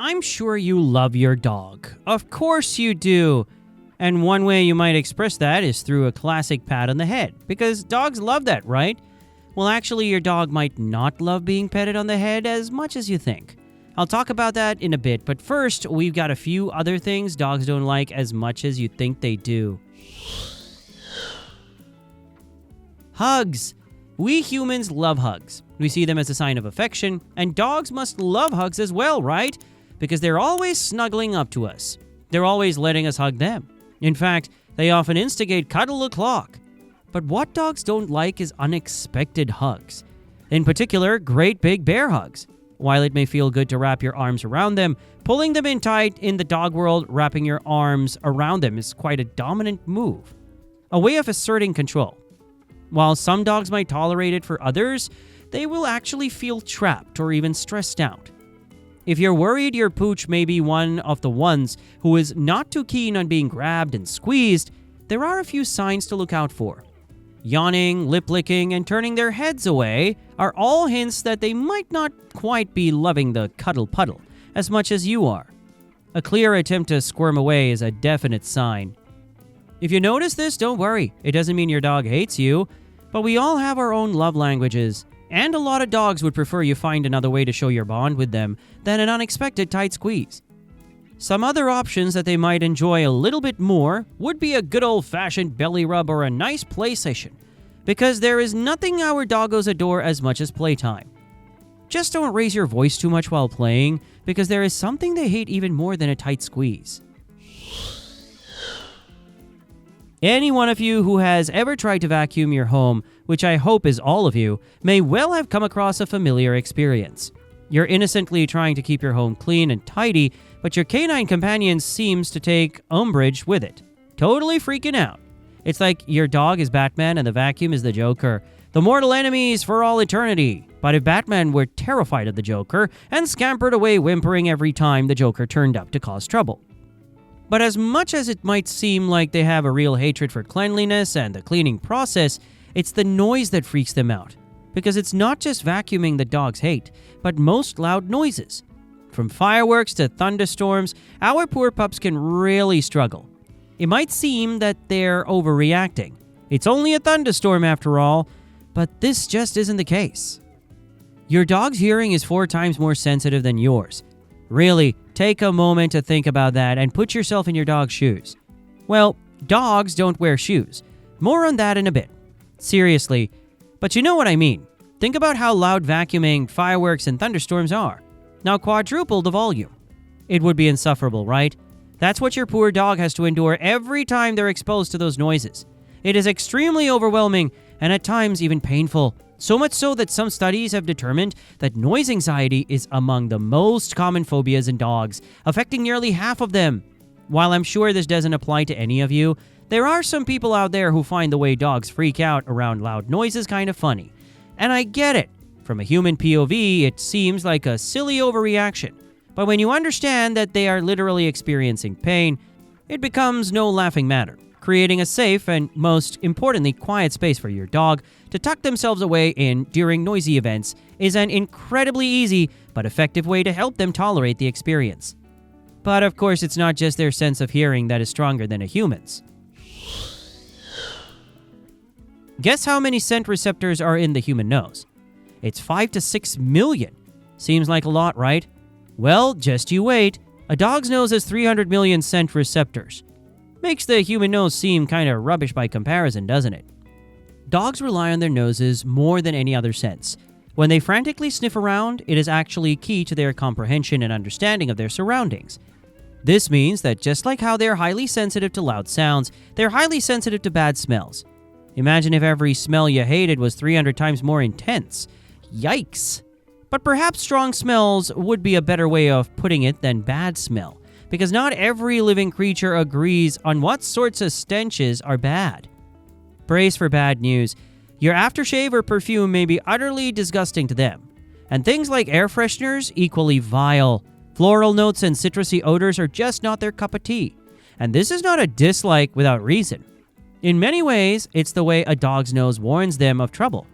I'm sure you love your dog. Of course you do. And one way you might express that is through a classic pat on the head, because dogs love that, right? Well, actually, your dog might not love being petted on the head as much as you think. I'll talk about that in a bit, but first, we've got a few other things dogs don't like as much as you think they do. Hugs. We humans love hugs. We see them as a sign of affection, and dogs must love hugs as well, right? Because they're always snuggling up to us. They're always letting us hug them. In fact, they often instigate cuddle o'clock. But what dogs don't like is unexpected hugs. In particular, great big bear hugs. While it may feel good to wrap your arms around them, pulling them in tight in the dog world, wrapping your arms around them is quite a dominant move. A way of asserting control. While some dogs might tolerate it, for others, they will actually feel trapped or even stressed out. If you're worried your pooch may be one of the ones who is not too keen on being grabbed and squeezed, there are a few signs to look out for. Yawning, lip licking, and turning their heads away are all hints that they might not quite be loving the cuddle puddle as much as you are. A clear attempt to squirm away is a definite sign. If you notice this, don't worry. It doesn't mean your dog hates you, but we all have our own love languages, and a lot of dogs would prefer you find another way to show your bond with them than an unexpected tight squeeze. Some other options that they might enjoy a little bit more would be a good old-fashioned belly rub or a nice play session, because there is nothing our doggos adore as much as playtime. Just don't raise your voice too much while playing, because there is something they hate even more than a tight squeeze. Any one of you who has ever tried to vacuum your home, which I hope is all of you, may well have come across a familiar experience. You're innocently trying to keep your home clean and tidy, but your canine companion seems to take umbrage with it, totally freaking out. It's like your dog is Batman and the vacuum is the Joker, the mortal enemies for all eternity. But if Batman were terrified of the Joker and scampered away whimpering every time the Joker turned up to cause trouble. But as much as it might seem like they have a real hatred for cleanliness and the cleaning process, it's the noise that freaks them out. Because it's not just vacuuming that dogs hate, but most loud noises. From fireworks to thunderstorms, our poor pups can really struggle. It might seem that they're overreacting. It's only a thunderstorm after all, but this just isn't the case. Your dog's hearing is 4 times more sensitive than yours. Really, take a moment to think about that and put yourself in your dog's shoes. Well, dogs don't wear shoes. More on that in a bit. Seriously, but you know what I mean. Think about how loud vacuuming, fireworks, and thunderstorms are. Now quadruple the volume. It would be insufferable, right? That's what your poor dog has to endure every time they're exposed to those noises. It is extremely overwhelming and at times even painful. So much so that some studies have determined that noise anxiety is among the most common phobias in dogs, affecting nearly half of them. While I'm sure this doesn't apply to any of you, there are some people out there who find the way dogs freak out around loud noises kind of funny. And I get it. From a human POV, it seems like a silly overreaction. But when you understand that they are literally experiencing pain, it becomes no laughing matter. Creating a safe and, most importantly, quiet space for your dog to tuck themselves away in during noisy events is an incredibly easy but effective way to help them tolerate the experience. But of course, it's not just their sense of hearing that is stronger than a human's. Guess how many scent receptors are in the human nose? It's 5 to 6 million. Seems like a lot, right? Well, just you wait. A dog's nose has 300 million scent receptors. Makes the human nose seem kind of rubbish by comparison, doesn't it? Dogs rely on their noses more than any other sense. When they frantically sniff around, it is actually key to their comprehension and understanding of their surroundings. This means that just like how they're highly sensitive to loud sounds, they're highly sensitive to bad smells. Imagine if every smell you hated was 300 times more intense. Yikes! But perhaps strong smells would be a better way of putting it than bad smell, because not every living creature agrees on what sorts of stenches are bad. Brace for bad news. Your aftershave or perfume may be utterly disgusting to them. And things like air fresheners, equally vile. Floral notes and citrusy odors are just not their cup of tea. And this is not a dislike without reason. In many ways, it's the way a dog's nose warns them of trouble.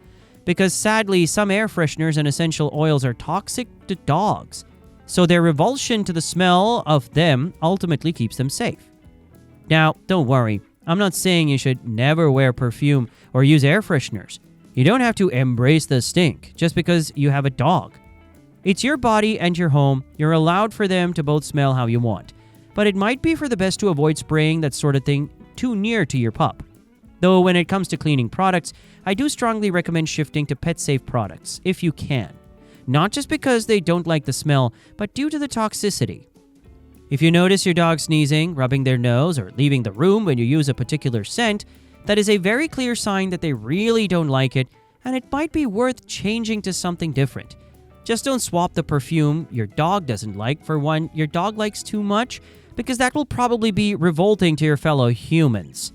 Because sadly, some air fresheners and essential oils are toxic to dogs. so their revulsion to the smell of them ultimately keeps them safe. Now, don't worry, I'm not saying you should never wear perfume or use air fresheners. You don't have to embrace the stink just because you have a dog. It's your body and your home. You're allowed for them to both smell how you want. But it might be for the best to avoid spraying that sort of thing too near to your pup. Though when it comes to cleaning products, I do strongly recommend shifting to pet-safe products if you can. Not just because they don't like the smell, but due to the toxicity. If you notice your dog sneezing, rubbing their nose, or leaving the room when you use a particular scent, that is a very clear sign that they really don't like it, and it might be worth changing to something different. Just don't swap the perfume your dog doesn't like for one your dog likes too much, because that will probably be revolting to your fellow humans.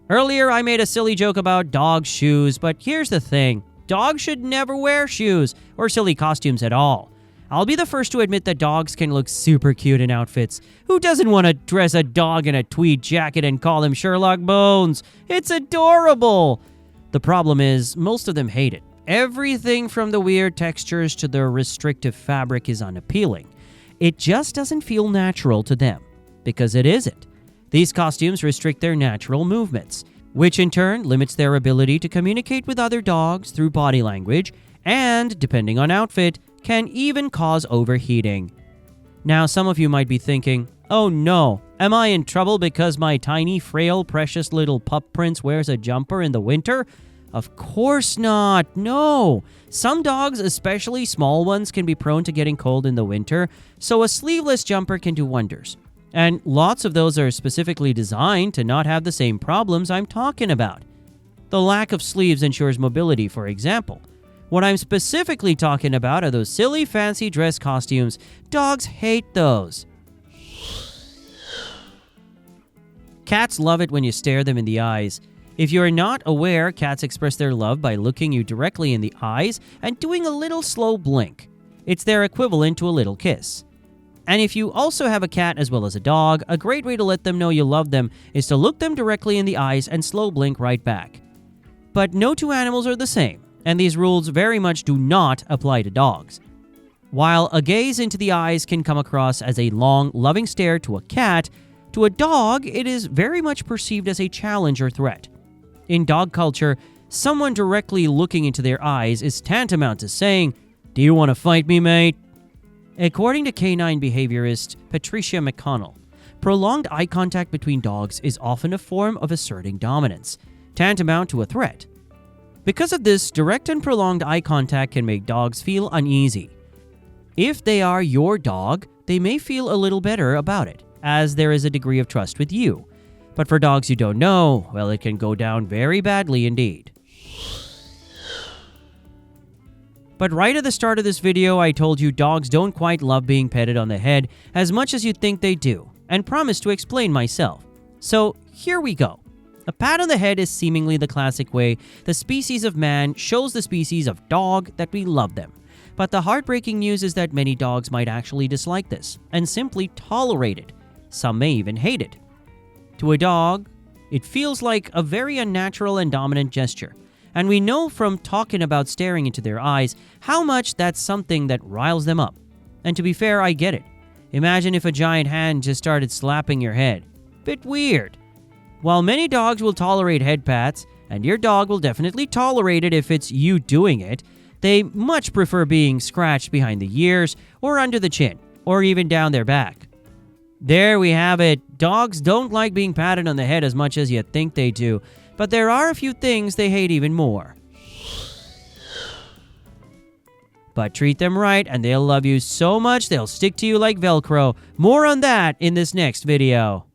Earlier, I made a silly joke about dog shoes, but here's the thing. Dogs should never wear shoes or silly costumes at all. I'll be the first to admit that dogs can look super cute in outfits. Who doesn't want to dress a dog in a tweed jacket and call him Sherlock Bones? It's adorable! The problem is, most of them hate it. Everything from the weird textures to the restrictive fabric is unappealing. It just doesn't feel natural to them, because it isn't. These costumes restrict their natural movements, which in turn limits their ability to communicate with other dogs through body language, and, depending on outfit, can even cause overheating. Now, some of you might be thinking, oh no, am I in trouble because my tiny, frail, precious little pup prince wears a jumper in the winter? Of course not, no. Some dogs, especially small ones, can be prone to getting cold in the winter, so a sleeveless jumper can do wonders. And lots of those are specifically designed to not have the same problems I'm talking about. The lack of sleeves ensures mobility, for example. What I'm specifically talking about are those silly fancy dress costumes. Dogs hate those. Cats love it when you stare them in the eyes. If you're not aware, cats express their love by looking you directly in the eyes and doing a little slow blink. It's their equivalent to a little kiss. And if you also have a cat as well as a dog, a great way to let them know you love them is to look them directly in the eyes and slow blink right back. But no two animals are the same, and these rules very much do not apply to dogs. While a gaze into the eyes can come across as a long, loving stare to a cat, to a dog, it is very much perceived as a challenge or threat. In dog culture, someone directly looking into their eyes is tantamount to saying, "Do you want to fight me, mate?" According to canine behaviorist Patricia McConnell, prolonged eye contact between dogs is often a form of asserting dominance, tantamount to a threat. Because of this, direct and prolonged eye contact can make dogs feel uneasy. If they are your dog, they may feel a little better about it, as there is a degree of trust with you. But for dogs you don't know, well, it can go down very badly indeed. But right at the start of this video, I told you dogs don't quite love being petted on the head as much as you'd think they do, and promised to explain myself. So here we go. A pat on the head is seemingly the classic way the species of man shows the species of dog that we love them. But the heartbreaking news is that many dogs might actually dislike this, and simply tolerate it. Some may even hate it. To a dog, it feels like a very unnatural and dominant gesture. And we know from talking about staring into their eyes how much that's something that riles them up. And to be fair, I get it. Imagine if a giant hand just started slapping your head. Bit weird. While many dogs will tolerate head pats, and your dog will definitely tolerate it if it's you doing it, they much prefer being scratched behind the ears, or under the chin, or even down their back. There we have it. Dogs don't like being patted on the head as much as you think they do, but there are a few things they hate even more. But treat them right and they'll love you so much they'll stick to you like Velcro. More on that in this next video.